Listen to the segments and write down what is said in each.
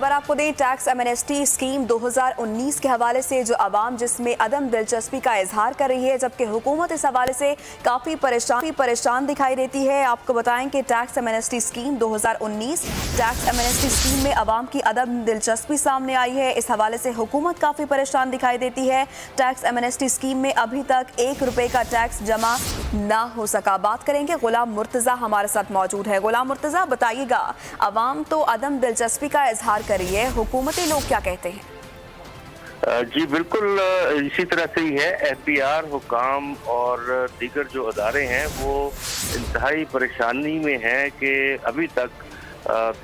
खबर आपको दें, टैक्स एमनेस्टी स्कीम 2019 के हवाले से जो आवाम जिसमें अदम दिलचस्पी का इजहार कर रही है, जबकि हुकूमत इस हवाले से काफ़ी परेशान दिखाई देती है। आपको बताएं कि tax amnesty scheme 2019 tax amnesty scheme में आवाम की अदम दिलचस्पी सामने आई है। इस हवाले से हुकूमत काफ़ी परेशान दिखाई देती है। टैक्स एमनेस्टी स्कीम में अभी तक ₹1 का टैक्स जमा ना हो सका। बात करेंगे, गुलाम मुर्तज़ा हमारे साथ मौजूद है। गुलाम मुर्तज़ा, बताइएगा, आवाम तो अदम दिलचस्पी का इजहार कर रही है, हुकूमती लोग क्या कहते हैं? जी बिल्कुल इसी तरह से ही है। एफबीआर, हुकाम और दीगर जो अदारे हैं वो इंतहाई परेशानी में हैं कि अभी तक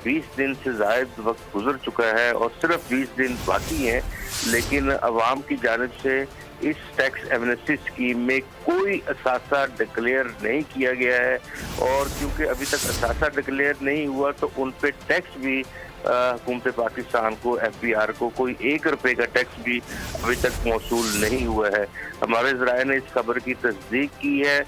20 दिन से ज़ायद वक्त गुजर चुका है और सिर्फ 20 दिन बाकी हैं, लेकिन अवाम की जानिब से इस टैक्स एमनेस्टी स्कीम में कोई असासा डिक्लेयर नहीं किया गया है। और क्योंकि अभी तक असासा डिक्लेयर नहीं हुआ तो उन पे टैक्स भी हुकूमत पाकिस्तान को, एफबीआर को कोई ₹1 का टैक्स भी अभी तक मौसूल नहीं हुआ है। हमारे ज़राए ने इस खबर की तस्दीक की है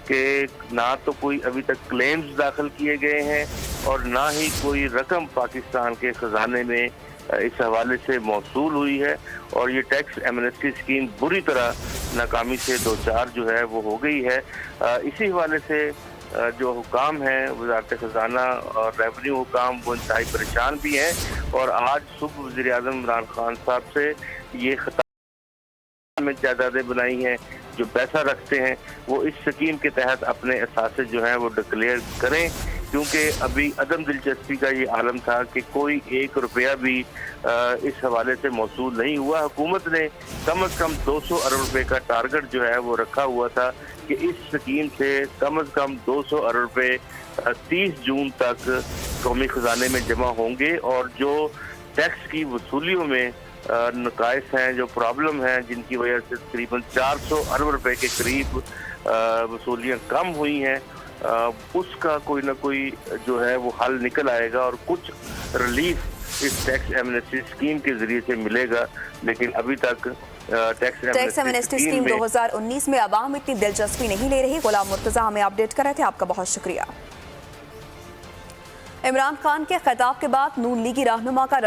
कि ना तो कोई अभी तक क्लेम्स दाखिल किए गए हैं और ना ही कोई रकम पाकिस्तान के खजाने में इस हवाले से मौसूल हुई है। और ये टैक्स एमनेस्टी स्कीम बुरी तरह नाकामी से दो चार जो है वो हो गई है। इसी हवाले से जो हुकाम हैं, वज़ारत ख़ज़ाना और रेवेन्यू हुकाम, वो इंतहाई परेशान भी हैं। और आज सुबह वज़ीर आज़म इमरान खान साहब से ये खिताब में जायदादें बनाई हैं, जो पैसा रखते हैं वो इस स्कीम के तहत अपने असासे जो हैं वो डिक्लेयर करें, क्योंकि अभी अदम दिलचस्पी का ये आलम था कि कोई ₹1 भी इस हवाले से मौसूल नहीं हुआ। हुकूमत ने कम से कम 200 अरब रुपए का टारगेट जो है वो रखा हुआ था कि इस स्कीम से कम 200 अरब रुपए 30 जून तक कौमी खजाने में जमा होंगे। और जो टैक्स की वसूलियों में नकाइस हैं, जो प्रॉब्लम हैं, जिनकी वजह से तकरीबन 400 अरब रुपए के करीब वसूलियाँ कम हुई हैं, उसका कोई ना कोई जो है वो हल निकल आएगा और कुछ रिलीफ इस टैक्स एमनेस्टी स्कीम के जरिए से मिलेगा। लेकिन अभी तक टैक्स एमनेस्टी स्कीम 2019 में आवाम इतनी दिलचस्पी नहीं ले रही। गुलाम मुर्तज़ा हमें अपडेट कर रहे थे, आपका बहुत शुक्रिया। इमरान खान के खिताब के बाद नून लीगी रहनुमा का